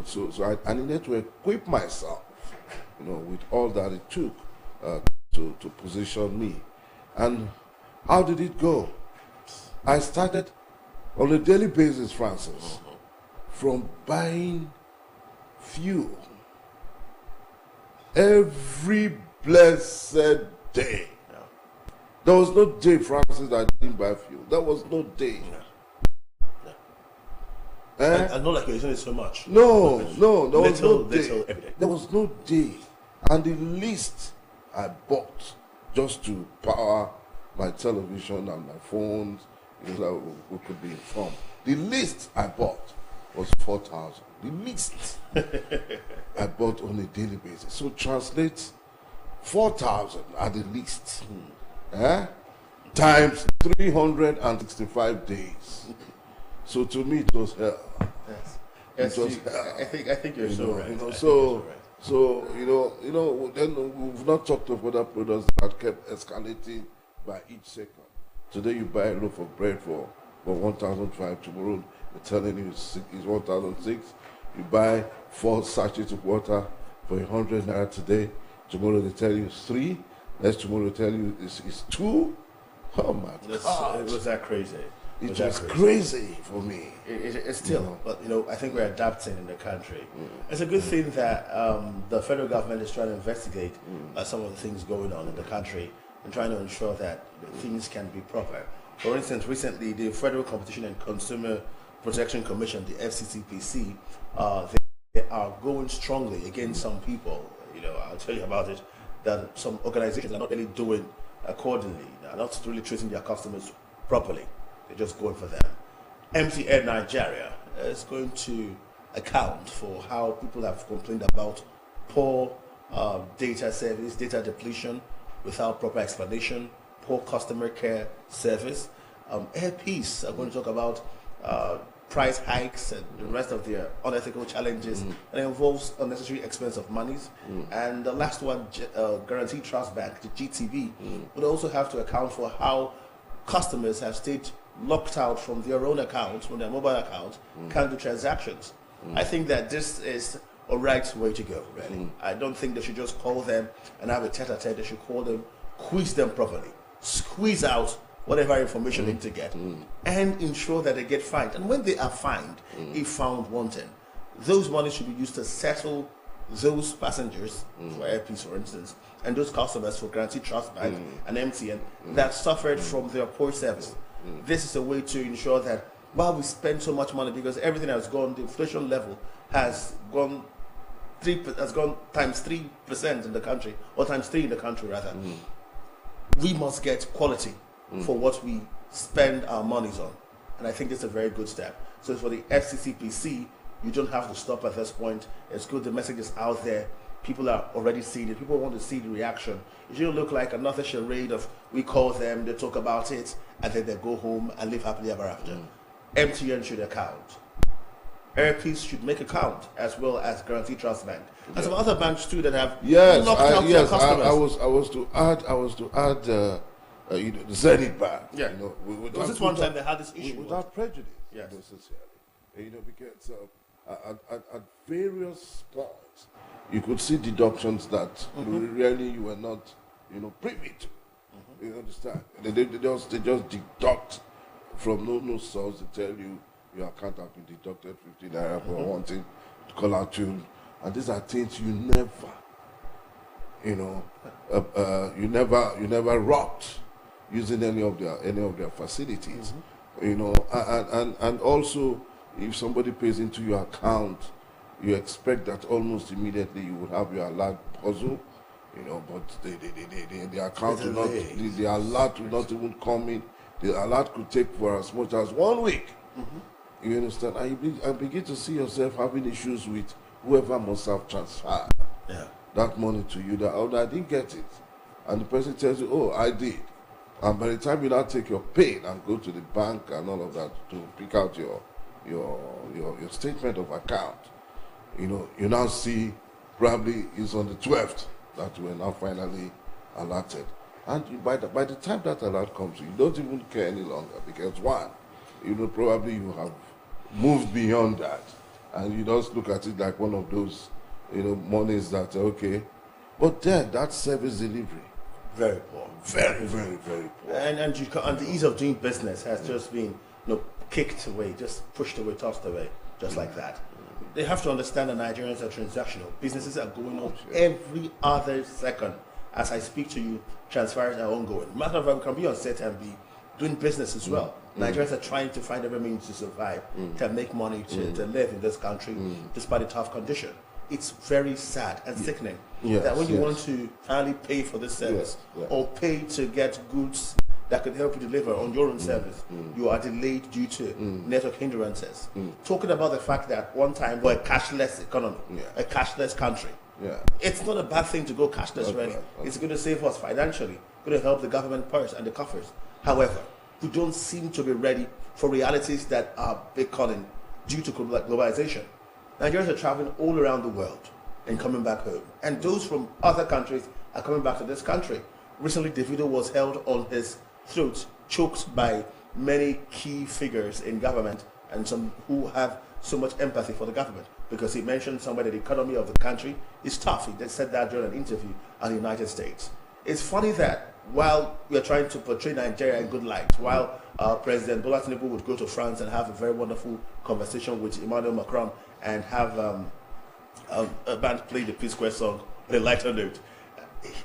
So I needed to equip myself, with all that it took to position me. And how did it go? I started on a daily basis, Francis, from buying fuel every blessed day. There was no day, Francis, that I didn't buy fuel. There was no day. I know, like you're using it so much. No, there was no day. Little every day. There was no day. And the least I bought just to power my television and my phones, so we could be informed. The least I bought was 4,000. The least I bought on a daily basis. So translate 4,000 at the least. Times 365 days. So to me it was hell. Yes, It was hell. I think you're so right. Then we've not talked of other products that kept escalating by each second. Today you buy a loaf of bread for 1,500. Tomorrow they're telling you it's 1,006. You buy 4 sachets of water for 100 naira today. Tomorrow they tell you it's 3. Next tomorrow they tell you it's 2. Oh my God! It was that crazy. It was crazy for me. It's still, but I think we're adapting in the country. It's a good thing that the federal government is trying to investigate some of the things going on in the country and trying to ensure that things can be proper. For instance, recently the Federal Competition and Consumer Protection Commission, the FCCPC, they are going strongly against some people. I'll tell you about it. That some organizations are not really doing accordingly. They're not really treating their customers properly. They're just going for them. MTN Nigeria is going to account for how people have complained about poor data service, data depletion without proper explanation, poor customer care service. Airpeace are going to talk about price hikes and the rest of their unethical challenges, and it involves unnecessary expense of monies. And the last one, Guaranteed Trust Bank, the GTB, would also have to account for how customers have stayed locked out from their own accounts, from their mobile accounts, can't do transactions. I think that this is a right way to go, really. I don't think they should just call them and have a tete-a-tete. They should call them, quiz them properly, squeeze out whatever information they need to get, and ensure that they get fined. And when they are fined, if found wanting, those monies should be used to settle those passengers, for Airpeace for instance, and those customers for Guaranteed Trust Bank and MTN that suffered from their poor service. This is a way to ensure that while we spend so much money, because everything has gone, the inflation level has gone times 3% in the country, or times 3 in the country rather. We must get quality for what we spend our monies on, and I think it's a very good step. So for the FCCPC, you don't have to stop at this point. It's good the message is out there. People are already seeing it. People want to see the reaction. It shouldn't look like another charade of we call them, they talk about it, and then they go home and live happily ever after. MTN should account. Airpeace should make account, as well as Guaranteed Trust Bank, and some other banks too that have locked out their customers. I was to add the Zenith Bank. Yeah. Was this one time they had this issue? Without prejudice. Yes. Because at various points, you could see deductions that really you were not, privy to. You understand? They just deduct from no source. They tell you your account has been deducted 50 naira for wanting to call out tune, and these are things you never rocked using any of their facilities. And also, if somebody pays into your account, you expect that almost immediately you will have your alert puzzle, but the account will not, the alert will not even come in. The alert could take for as much as 1 week. You understand? And begin to see yourself having issues with whoever must have transferred that money to you. That I didn't get it, and the person tells you, "Oh, I did." And by the time you now take your pay and go to the bank and all of that to pick out your statement of account, you now see probably it's on the 12th that you are now finally alerted. And by the time that alert comes, you don't even care any longer, because one, probably you have moved beyond that, and you just look at it like one of those, monies that okay. But then that service delivery, very poor, very, very, very poor. And the ease of doing business has just been kicked away, just pushed away, tossed away, just like that. They have to understand that Nigerians are transactional. Businesses are going on every other second. As I speak to you, transfers are ongoing. Matter of fact, we can be on set and be doing business as well. Nigerians are trying to find every means to survive, to make money, to live in this country, despite the tough condition. It's very sad and sickening that when you want to finally pay for this service or pay to get goods that could help you deliver on your own service, you are delayed due to network hindrances. Talking about the fact that one time we're a cashless economy, a cashless country. It's not a bad thing to go cashless, really. It's going to save us financially, going to help the government purse and the coffers. However, we don't seem to be ready for realities that are becoming due to globalization. Nigerians are traveling all around the world and coming back home. And those from other countries are coming back to this country. Recently, Davido was held on his throat, choked by many key figures in government and some who have so much empathy for the government, because he mentioned somewhere that the economy of the country is tough. He said that during an interview in the United States. It's funny that while we are trying to portray Nigeria in good light, while President Bola Tinubu would go to France and have a very wonderful conversation with Emmanuel Macron and have a band play the P-Square song on a lighter note,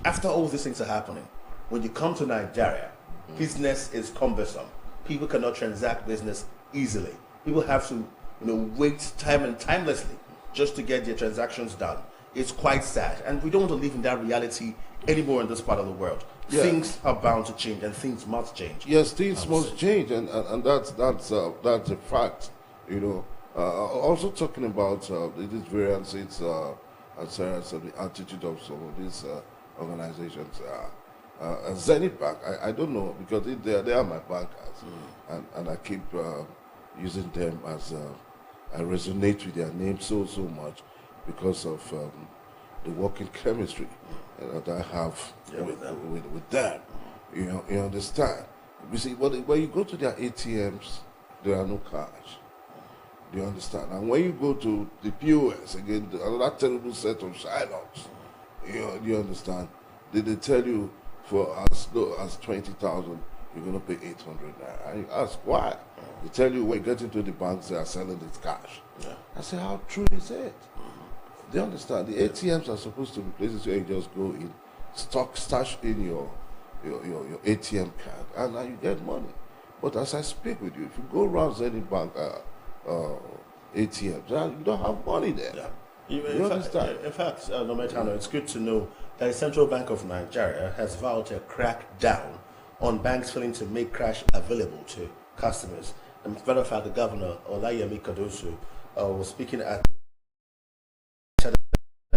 after all these things are happening, when you come to Nigeria, business is cumbersome. People cannot transact business easily. People have to wait time and timelessly just to get their transactions done. It's quite sad, and we don't want to live in that reality anymore in this part of the world. Things are bound to change, and things must change. Yes, things must change, and that's a fact. Also talking about these variances as far as the attitude of some of these organizations. Zenith Bank, I don't know, because they are my bankers, and I keep using them as I resonate with their name so much because of the working chemistry that I have with them. You understand? You see, when you go to their ATMs, there are no cash. Do you understand? And when you go to the POS, again, another terrible set of Shylocks, you understand? They tell you for as low as 20,000, you're going to pay 800 naira. And you ask why? They tell you when you get into the banks, they are selling it cash. I say, how true is it? Do you understand? The ATMs are supposed to be places where you just go in, stash in your ATM card, and now you get money. But as I speak with you, if you go around any bank ATMs, you don't have money there. You understand? In fact, Nometano, it's good to know that the Central Bank of Nigeria has vowed to crack down on banks failing to make cash available to customers. And as a matter of fact, the governor, Olayemi Kadosu, was speaking at the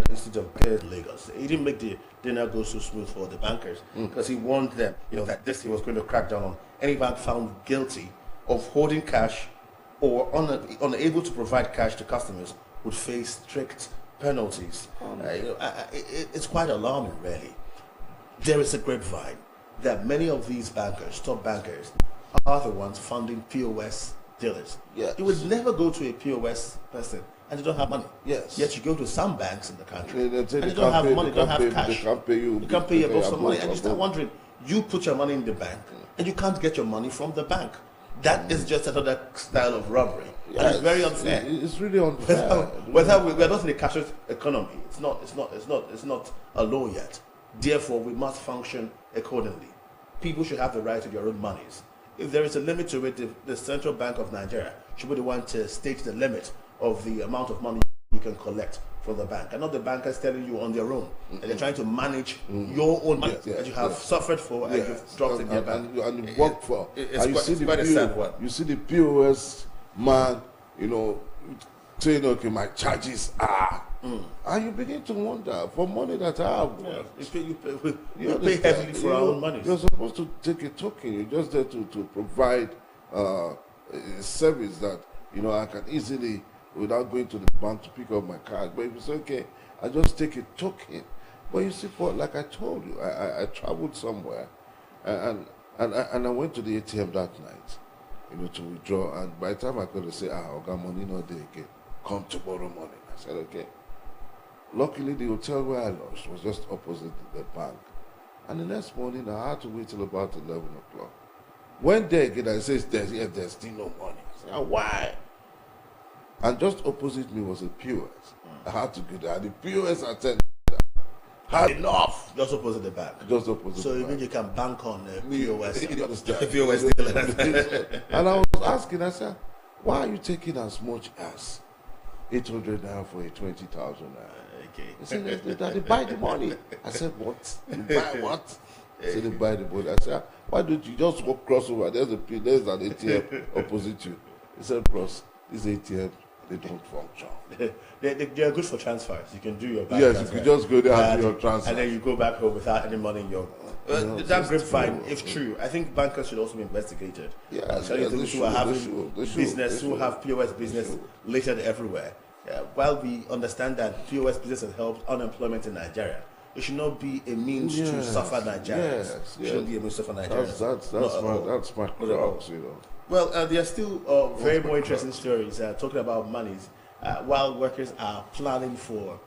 Institute of Banking in Lagos. He didn't make the dinner go so smooth for the bankers because he warned them, that he was going to crack down on any bank found guilty of holding cash or unable to provide cash to customers would face strict penalties. It's quite alarming, really. There is a grapevine that many of these bankers, top bankers, are the ones funding POS dealers. You would never go to a POS person and they don't have money. Yet you go to some banks in the country and they don't have money, they don't have cash. They can't pay you. They can't pay you above some money. And you start wondering, you put your money in the bank and you can't get your money from the bank. That is just another style of robbery. And it's very unfair. It's really unfair. Whether we're not in a cashless economy, it's not a law yet. Therefore, we must function accordingly. People should have the right to their own monies. If there is a limit to it, the Central Bank of Nigeria should be the one to state the limit of the amount of money you can collect from the bank, and not the bankers telling you on their own. And they're trying to manage your own money that you have suffered for and you've dropped in their bank. And you work for. It's quite a sad one. You see the POS man, saying, okay, my charges are. And you begin to wonder, for money that I have. You pay heavily for our own money. You're supposed to take a token. You're just there to provide a service that, I can easily, without going to the bank to pick up my card. But if it's okay, I just take a token. But you see, like I told you, I traveled somewhere and I went to the ATM that night, to withdraw. And by the time I got to say, I got money not there again. come tomorrow morning. I said, okay. Luckily, the hotel where I lodged was just opposite the bank. And the next morning, I had to wait till about 11 o'clock. Went there again, I said, there's still no money. I said, why? And just opposite me was a POS. I had to go there. And the POS attendant had enough. Just opposite the bank. Just opposite So the even bank. you can bank on POS. You understand? POS deal. And I was asking, I said, why are you taking as much as 800 naira for a 20,000 naira? Okay. He said, they buy the money. I said, what? You buy what? He said, they buy the money. I said, why don't you just walk cross over? There's an ATM opposite you. He said, bros, this ATM, they don't function. They're good for transfers. You can do your bank Yes, transfer. you can just go there and do your transfer. And then you go back home without any money in your... that grapevine, if true, I think bankers should also be investigated. Yes, Especially those who are having business, who have POS business littered everywhere. While we understand that POS business has helped unemployment in Nigeria, it should not be a means to suffer Nigerians. Yes, It shouldn't be a means to suffer Nigerians. That's my crux, you know. Well, there are still very more interesting stories talking about monies. While workers are planning for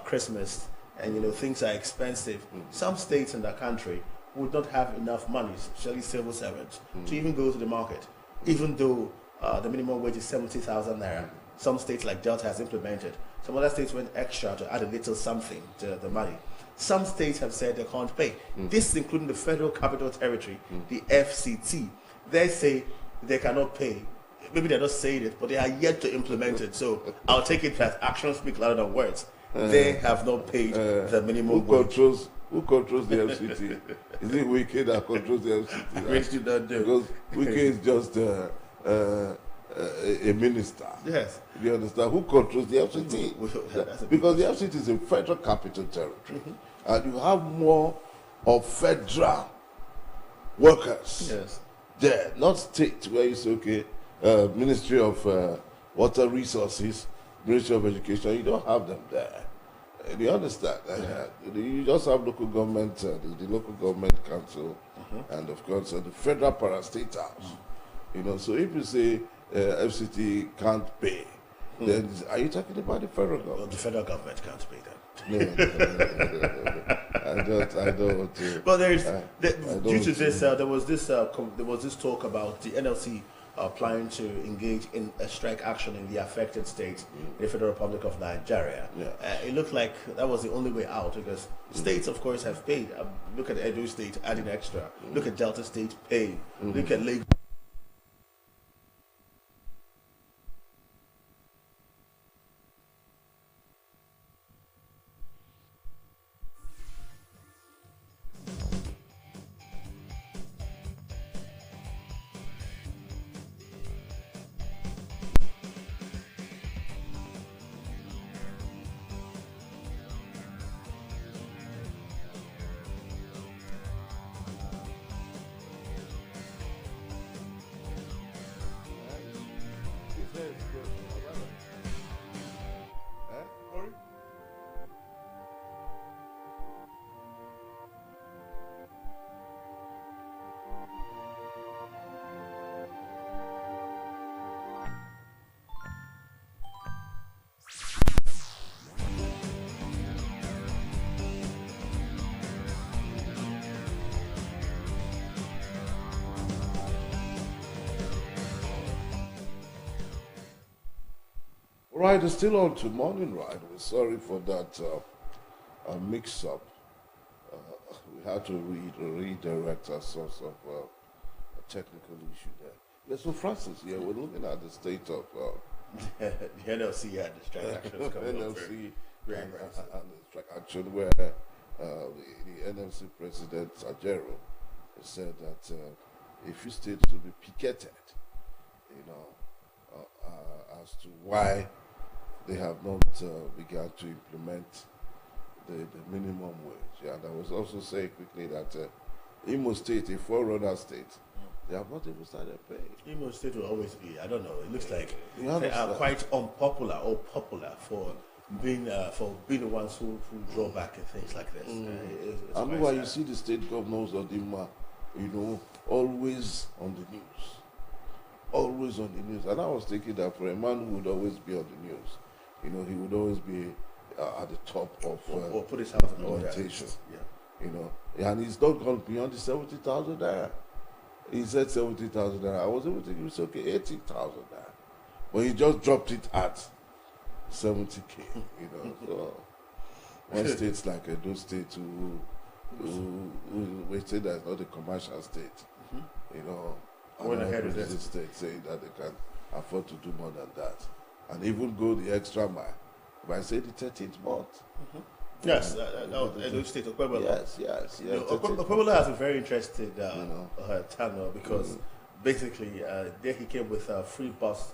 Christmas and things are expensive, some states in the country would not have enough money, especially civil servants, to even go to the market, even though the minimum wage is 70,000 naira. Some states like Delta has implemented. Some other states went extra to add a little something to the money. Some states have said they can't pay. This is including the Federal Capital Territory, the FCT. They say they cannot pay. Maybe they're not saying it, but they are yet to implement it. So I'll take it that actions speak louder than words. They have not paid the minimum wage. Who controls the FCT? Is it Wike that controls the FCT? Which you don't do. Because Wike is just a minister. Yes. You understand? Who controls the FCT? Because the FCT is a federal capital territory. And you have more of federal workers there, not state, where you say, okay, Ministry of Water Resources, Ministry of Education, you don't have them there. Do you understand? You just have local government, the local government council, and of course the federal parastatals. So if you say FCT can't pay, then are you talking about the federal government? Well, the federal government can't pay that. No. I don't want to. But due to this, there was this talk about the NLC planning to engage in a strike action in the affected states, in the Federal Republic of Nigeria. It looked like that was the only way out because states, of course, have paid. Look at Edo State adding extra. Look at Delta State paying. Look at Lagos. Right, it's still on to Morning Ride. We're sorry for that mix-up. We had to redirect our source of a technical issue there. Yeah, so Francis, we're looking at the state of the NLC had the strike actions coming up. NLC and the strike action where the NLC president Ajero said that a few states will be picketed, as to why they have not begun to implement the minimum wage. Yeah, and I was also saying quickly that Imo State, a forerunner state, they have not even started paying. Imo State will always be, I don't know, it looks like they are quite unpopular or popular for being the ones who draw back and things like this. I know why you see the state governors of Dima, always on the news. always on the news. And I was thinking that for a man who would always be on the news, he would always be at the top of or put his house in order. orientation. Yeah. And he's not gone beyond the 70,000 naira. He said 70,000 naira. I was able to give okay, 80,000 naira. But he just dropped it at 70K, So one states like Edo State who say that's not a commercial state, Going ahead with this state saying that they can afford to do more than that. And even go the extra mile. If I say the 13th month. Yes, Edo State, Okwebolo. Yes. Okwebolo has a very interesting tenure because basically there he came with a free bus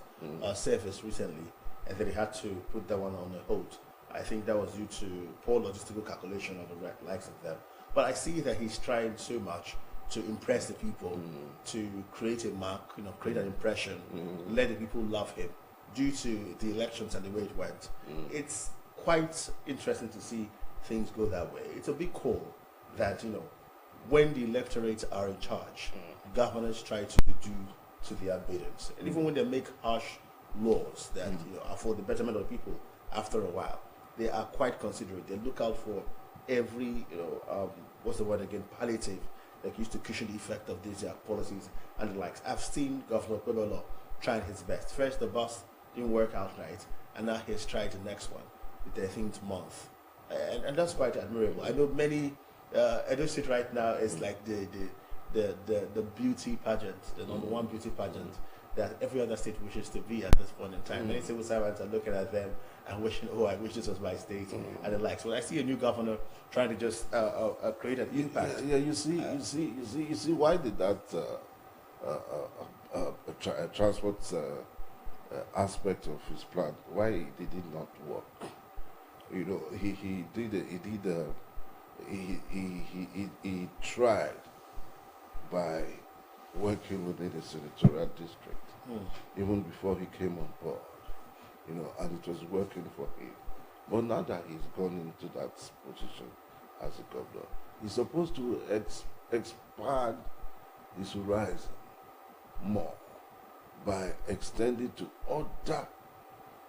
service recently, and then he had to put that one on a hold. I think that was due to poor logistical calculation of the likes of them. But I see that he's trying so much to impress the people, to create a mark, create an impression, let the people love him due to the elections and the way it went. It's quite interesting to see things go that way. It's a big call that, when the electorates are in charge, governors try to do to their biddings. And even when they make harsh laws that are for the betterment of the people, after a while, they are quite considerate. They look out for every, what's the word again, palliative, that used to cushion the effect of these policies and the likes. I've seen Governor Okwebolo trying his best. First, the bus didn't work out right, and now he's tried the next one, the 13th month. And that's quite admirable. I know many, Edo State right now is like the beauty pageant, the number one beauty pageant that every other state wishes to be at this point in time. Many civil servants are looking at them and wishing, I wish this was my state, and the like. So I see a new governor trying to just create an impact. Yeah, you see why did that transport aspect of his plan, why did it not work? He tried by working within the senatorial district, even before he came on board, and it was working for him. But now that he's gone into that position as a governor, he's supposed to expand his horizon more by extending to other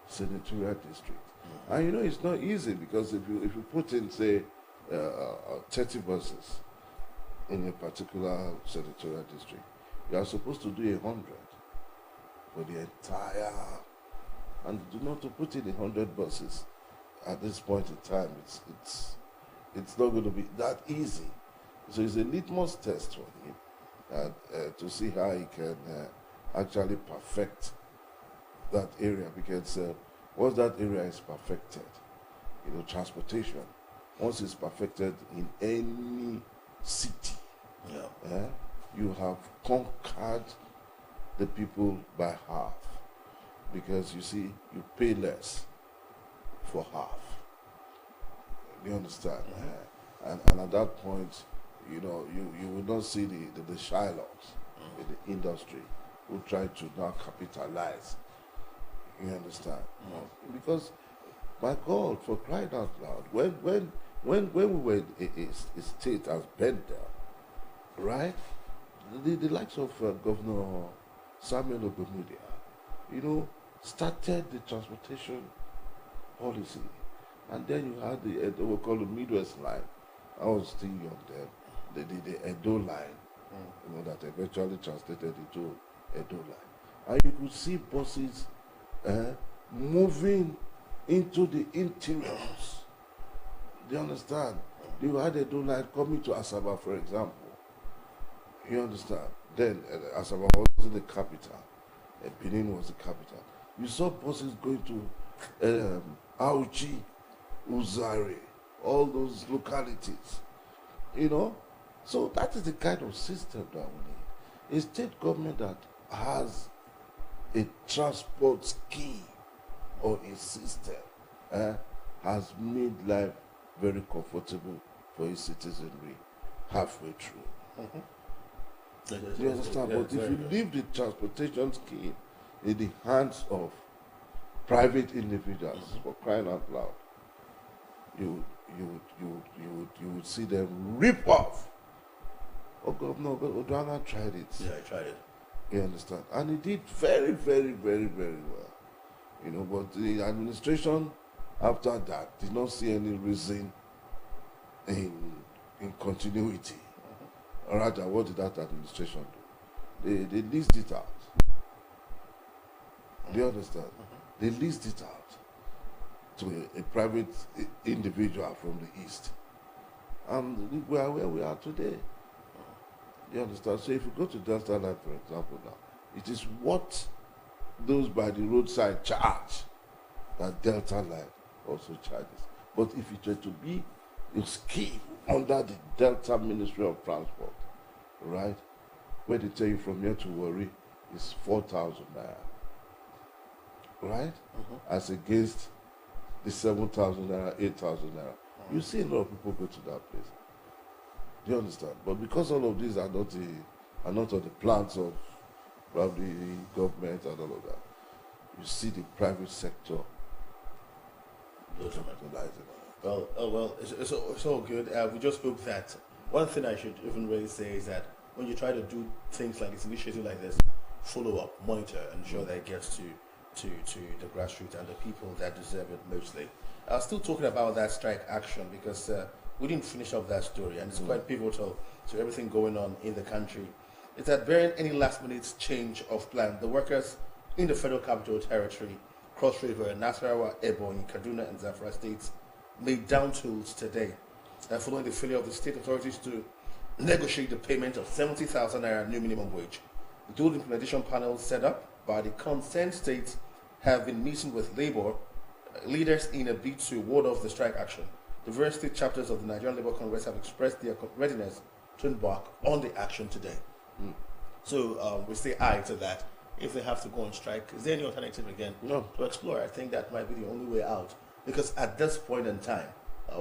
senatorial districts. And it's not easy, because if you put in, say, 30 buses in a particular senatorial district, you are supposed to do 100 for the entire, and to put in 100 buses at this point in time, it's not going to be that easy. So it's a litmus test for him to see how he can actually perfect that area, because once that area is perfected, transportation, once it's perfected in any city, you have conquered the people by half, because you pay less for half. You understand? And at that point, you will not see the Shylocks in the industry who try to now capitalize. You understand? Because, my God, for crying out loud, when we were a state as Bendel, right? The likes of Governor Samuel Obemudia, started the transportation policy, and then you had they were called the Midwest line. I was still young then. The Edo line, that eventually translated into Edo line, and you could see buses moving into the interiors. Do you understand? You had a Edo line coming to Asaba, for example. You understand? Then Asaba was the capital. Benin was the capital. You saw buses going to Auchi, Uzare, all those localities. So that is the kind of system that we need. A state government that has a transport scheme or a system has made life very comfortable for its citizenry halfway through. Do you understand? But if you leave the transportation scheme in the hands of private individuals, for crying out loud, you would see them rip off. Oh, Governor Oduanga tried it. Yeah, I tried it. You understand? And he did very, very, very, very well. You know, but the administration after that did not see any reason in continuity. Or rather, what did that administration do? They leased it out. Do you understand? They leased it out to a private individual from the East. And we are where we are today. You understand? So if you go to Delta Line, for example, now, it is what those by the roadside charge that Delta Line also charges. But if it were to be a scheme under the Delta Ministry of Transport, right, where they tell you from here to Warri is 4,000 naira, right, as against the 7,000 naira, 8,000 naira. You see a lot of people go to that place. Do you understand? But because all of these are not on the plans of probably the government and all of that, you see the private sector capitalizing on it. Well, it's all good. We just hope that one thing I should even really say is that when you try to do things like this, initiative like this, follow up, monitor, ensure that it gets to the grassroots and the people that deserve it mostly. I was still talking about that strike action because we didn't finish up that story, and it's quite pivotal to everything going on in the country. It's that bearing any last-minute change of plan, the workers in the Federal Capital Territory, Cross River, Nasarawa, Ebonyi, Kaduna, and Zamfara states made down tools today, following the failure of the state authorities to negotiate the payment of 70,000 naira new minimum wage. The dual implementation panel set up by the concerned states have been meeting with labor leaders in a bid to ward off the strike action. The various state chapters of the Nigerian Labour Congress have expressed their readiness to embark on the action today. So we say aye to that. If they have to go on strike, is there any alternative again? No. To explore, I think that might be the only way out. Because at this point in time,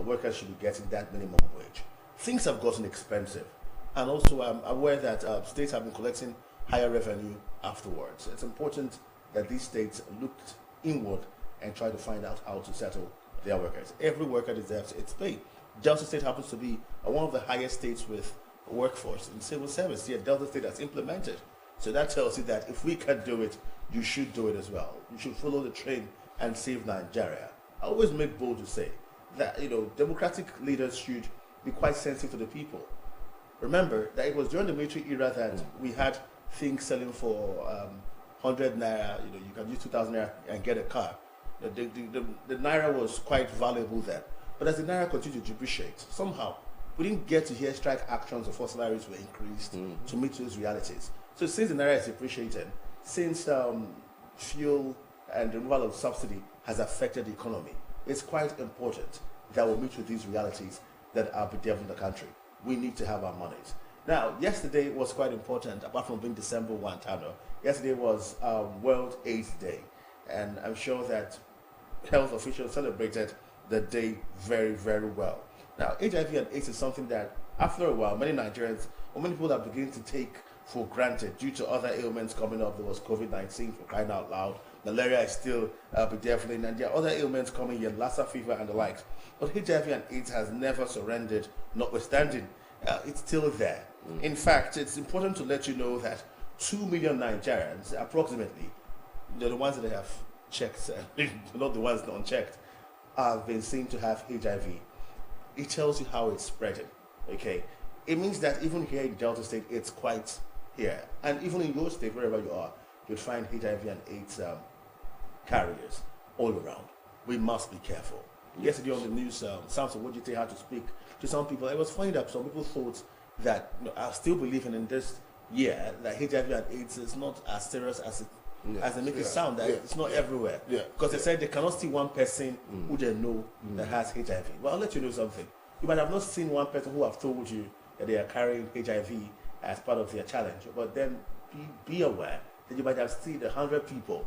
workers should be getting that minimum wage. Things have gotten expensive. And also, I'm aware that states have been collecting higher revenue afterwards. It's important that these states looked inward and try to find out how to settle their workers. Every worker deserves its pay. Delta State happens to be one of the highest states with workforce in civil service. Yet Delta State has implemented. So that tells you that if we can do it, you should do it as well. You should follow the train and save Nigeria. I always make bold to say that, democratic leaders should be quite sensitive to the people. Remember that it was during the military era that we had things selling for 100 naira. You can use 2,000 naira and get a car. The naira was quite valuable then. But as the naira continued to depreciate, somehow we didn't get to hear strike actions before salaries were increased to meet those realities. So since the naira is depreciating, since fuel and the removal of subsidy has affected the economy, it's quite important that we meet with these realities that are bedeviling the country. We need to have our monies. Now, yesterday was quite important, apart from being December 1, Tano. Yesterday was World AIDS Day, and I'm sure that health officials celebrated the day very, very well. Now, HIV and AIDS is something that, after a while, many Nigerians or many people are beginning to take for granted due to other ailments coming up. There was COVID-19, for crying out loud. Malaria is still bedeviling, and there are other ailments coming here, Lassa fever and the likes. But HIV and AIDS has never surrendered, notwithstanding. It's still there. In fact, it's important to let you know that 2 million Nigerians, approximately, the ones that have checked, not the ones not unchecked, have been seen to have HIV. It tells you how it's spreading. Okay, it means that even here in Delta State, it's quite here, and even in your state, wherever you are, you'll find HIV and AIDS carriers all around. We must be careful. Yesterday on the news, Samson Wojite had to speak to some people. It was funny that some people thought that I still believing in this year that HIV and AIDS is not as serious as they make it sound. That it's not everywhere. Because they said they cannot see one person who they know that has HIV. Well, I'll let you know something. You might have not seen one person who have told you that they are carrying HIV as part of their challenge. But then be aware that you might have seen 100 people.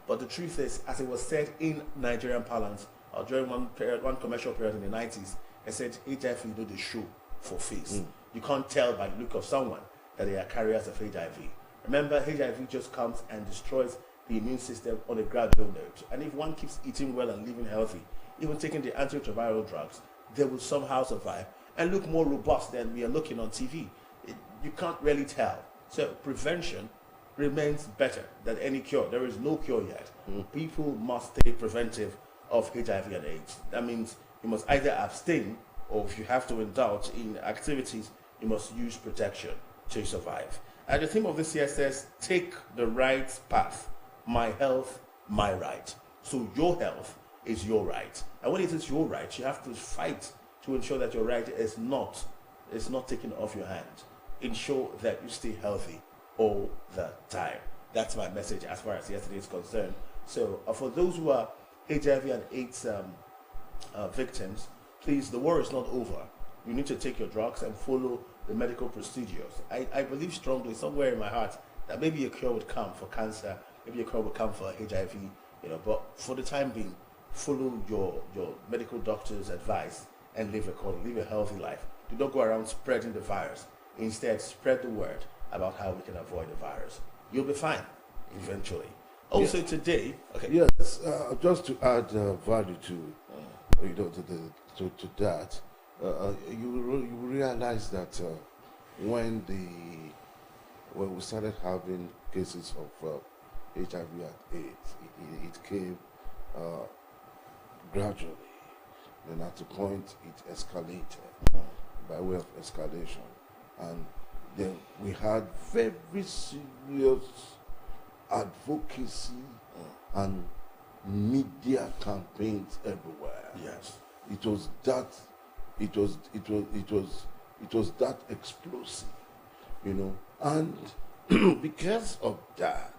But the truth is, as it was said in Nigerian parlance, during one commercial period in the 90s, they said HIV you know the show for face. You can't tell by the look of someone that they are carriers of HIV. Remember, HIV just comes and destroys the immune system on a gradual note. And if one keeps eating well and living healthy, even taking the antiretroviral drugs, they will somehow survive and look more robust than we are looking on TV. You can't really tell. So prevention remains better than any cure. There is no cure yet. People must stay preventive of HIV and AIDS. That means you must either abstain, or if you have to indulge in activities, you must use protection to survive. And the theme of this year says, take the right path. My health, my right. So your health is your right. And when it is your right, you have to fight to ensure that your right is not taken off your hands. Ensure that you stay healthy all the time. That's my message as far as yesterday is concerned. So for those who are HIV and AIDS victims, please, the war is not over. You need to take your drugs and follow the medical procedures. I believe strongly, somewhere in my heart, that maybe a cure would come for cancer, maybe a cure would come for HIV, but for the time being, follow your medical doctor's advice and live accordingly. Live a healthy life. Do not go around spreading the virus. Instead, spread the word about how we can avoid the virus. You'll be fine eventually. Also today, okay. Yes, just to add value to to that, you realize that when we started having cases of HIV and AIDS, it came gradually. Then at a point it escalated by way of escalation, and then we had very serious advocacy and media campaigns everywhere. Yes, it was that explosive, and because of that,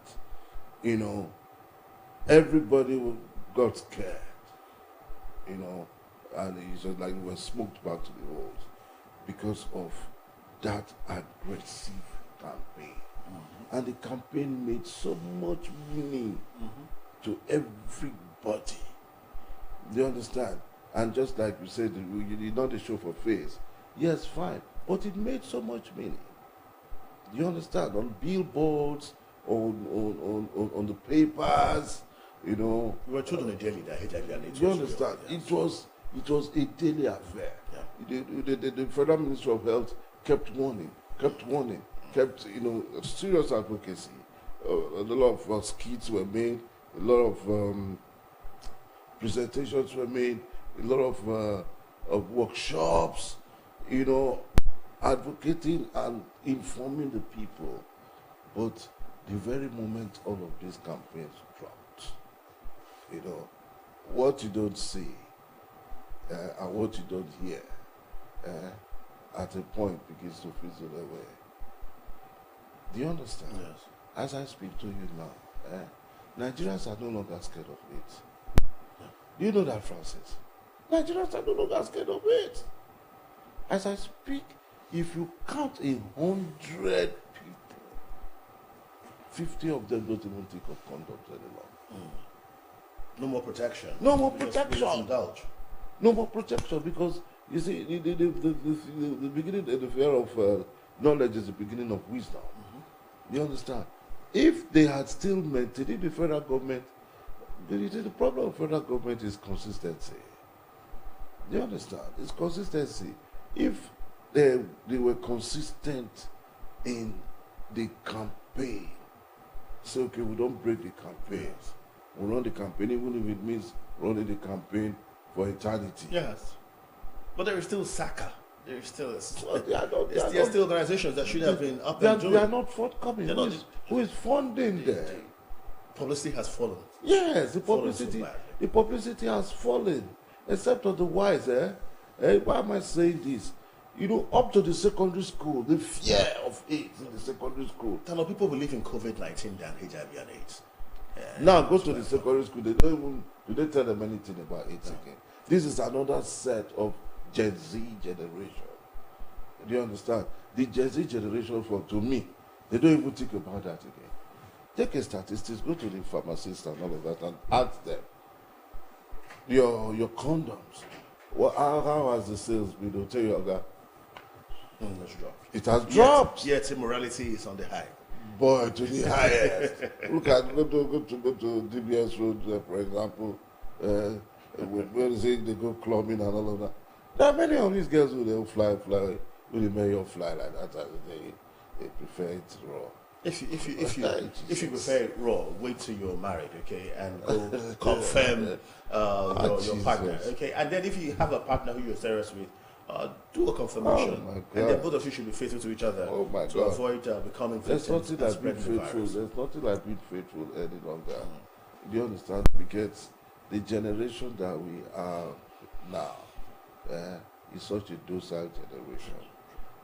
everybody got scared, and it's just like we were smoked back to the walls because of that aggressive campaign. And the campaign made so much meaning to everybody. Do you understand? And just like you said, you did not show for face. Yes, fine. But it made so much meaning. Do you understand? On billboards, on the papers, We were told on a daily that HIV and AIDS. Do you understand? Real, yes. It was a daily affair. Yeah. The Federal Ministry of Health kept warning, kept serious advocacy. A lot of skits were made, a lot of presentations were made, a lot of workshops, advocating and informing the people. But the very moment all of these campaigns dropped, what you don't see and what you don't hear at a point begins to fizzle away. Do you understand? Yes. As I speak to you now, Nigerians are no longer scared of it. Yeah. Do you know that, Francis? Nigerians are no longer scared of it. As I speak, if you count 100 people, 50 of them don't even think of condoms anymore. No more protection. No more protection. Indulge. No more protection, because you see, the beginning, the fear of knowledge is the beginning of wisdom. You understand? If they had still maintained, if the federal government, the problem of federal government is consistency. Do you understand? It's consistency. If they were consistent in the campaign, say, okay, we don't break the campaigns. We run the campaign, even if it means running the campaign for eternity. Yes. But there is still SACA. There is still There are still organizations that should have been up they and doing. are not forthcoming. Who is funding them? Publicity has fallen. Yes, the publicity has fallen. Except otherwise, why am I saying this? Up to the secondary school, the fear of AIDS in the secondary school. A lot of people believe in COVID-19 than HIV and AIDS. Now go to the secondary school, do they tell them anything about AIDS again? This is another set of Gen Z generation. Do you understand? The Gen Z generation, to me, they don't even think about that again. Take a statistics, go to the pharmacist and all of that and ask them, your condoms, how has the sales been? They'll tell you, okay, it's dropped. it has dropped. Yet immorality is on the high. Boy, to the highest. Look at go to DBS Road, for example. Where they go clubbing and all of that. There are many of these girls who they'll fly, who they may fly like that. They prefer it raw. If you prefer it raw, wait till you're married, okay, and go confirm your partner, okay, and then if you have a partner who you're serious with, do a confirmation, and then both of you should be faithful to each other to avoid becoming victims. There's nothing like being faithful. There's nothing like being faithful any longer. Do you understand? Because the generation that we are now is such a docile generation.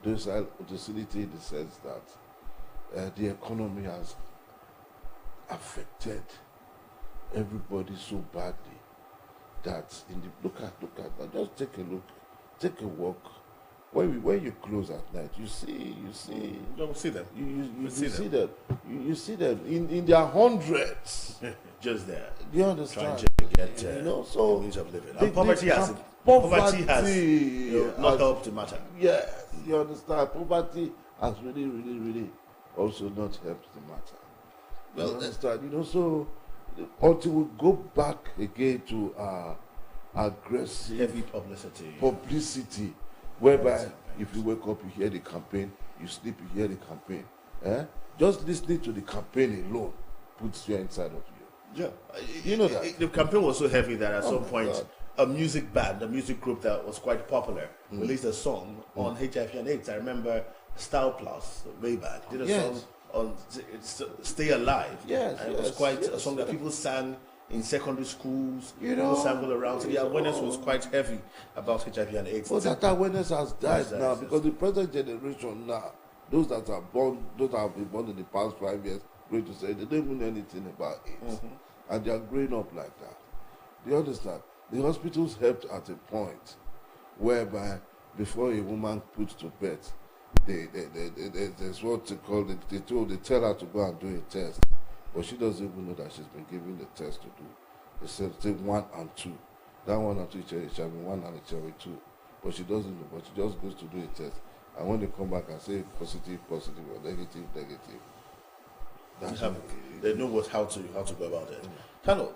Docility in the sense that the economy has affected everybody so badly that look at now, just take a walk. When you close at night, you see don't see them. You see them. You see them in their hundreds. Just there. Do you understand? Trying to get so means of living. And poverty has not helped the matter. Yes, you understand. Poverty has really also not helped the matter. Well, you understand. So until we go back again to aggressive heavy publicity, whereby if you wake up you hear the campaign, you sleep you hear the campaign. Just listening to the campaign alone puts fear inside of you. Yeah, you know that the campaign was so heavy that at some point a music band, a music group that was quite popular, released a song on HIV and AIDS. I remember Style Plus way back did a song on Stay Alive. Yes, and it was quite a song that people sang in secondary schools. People sang all around. So the awareness was quite heavy about HIV and AIDS. But that awareness has died now because the present generation now, those that have been born in the past 5 years, going to say they don't even know anything about AIDS, and they are growing up like that. Do you understand? The hospitals helped at a point whereby before a woman put to bed, there's what they call they tell her to go and do a test, but she doesn't even know that she's been given the test to do. They said take 1 and 2. That 1 and 2 it shall be 1 and it shall be 2, but she doesn't know. But she just goes to do a test, and when they come back and say positive or negative. They know how to go about it. Tano,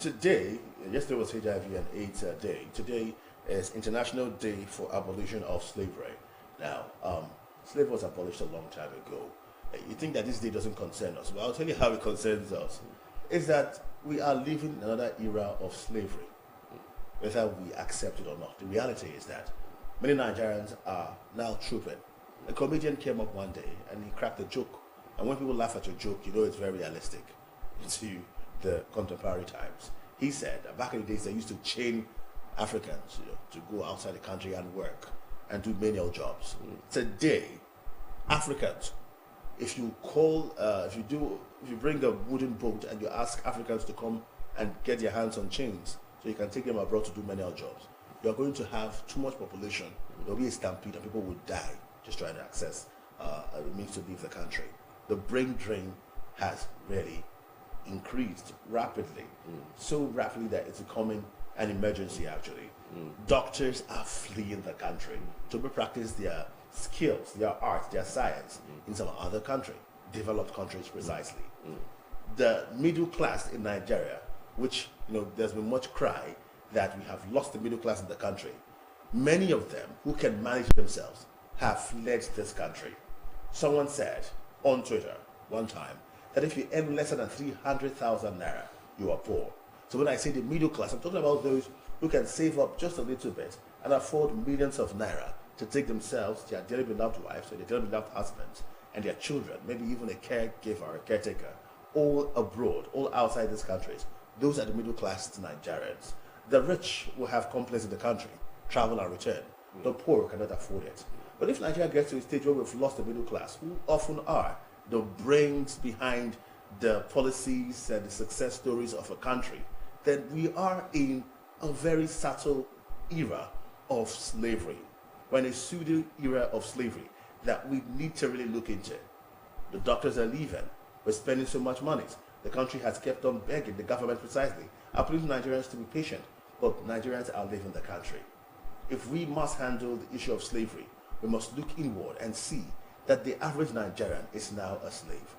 today, yesterday was HIV and AIDS Day. Today is International Day for Abolition of Slavery. Now, slavery was abolished a long time ago. You think that this day doesn't concern us? Well, I'll tell you how it concerns us. Is that we are living in another era of slavery, whether we accept it or not. The reality is that many Nigerians are now trooping. A comedian came up one day and he cracked a joke. And when people laugh at your joke, you know it's very realistic to the contemporary times. He said that back in the days they used to chain Africans, to go outside the country and work and do menial jobs. Today, Africans, if you bring a wooden boat and you ask Africans to come and get their hands on chains so you can take them abroad to do menial jobs, you are going to have too much population. There will be a stampede and people will die just trying to access a means to leave the country. The brain drain has really increased rapidly, so rapidly that it's becoming an emergency actually. Doctors are fleeing the country to practice their skills, their art, their science in some other country, developed countries precisely. The middle class in Nigeria, which there's been much cry that we have lost the middle class in the country, many of them who can manage themselves have fled this country. Someone said on Twitter one time that if you earn less than 300,000 naira, you are poor. So when I say the middle class, I'm talking about those who can save up just a little bit and afford millions of naira to take themselves, their dearly beloved wives, or their dearly beloved husbands, and their children, maybe even a caregiver, a caretaker, all abroad, all outside these countries. Those are the middle class Nigerians. The rich will have complaints in the country, travel and return. The poor cannot afford it. But if Nigeria gets to a stage where we've lost the middle class, who often are the brains behind the policies and the success stories of a country, then we are in a very subtle era of slavery. We're in a pseudo era of slavery that we need to really look into. The doctors are leaving. We're spending so much money. The country has kept on begging the government precisely. I plead Nigerians to be patient, but Nigerians are leaving the country. If we must handle the issue of slavery, we must look inward and see that the average Nigerian is now a slave.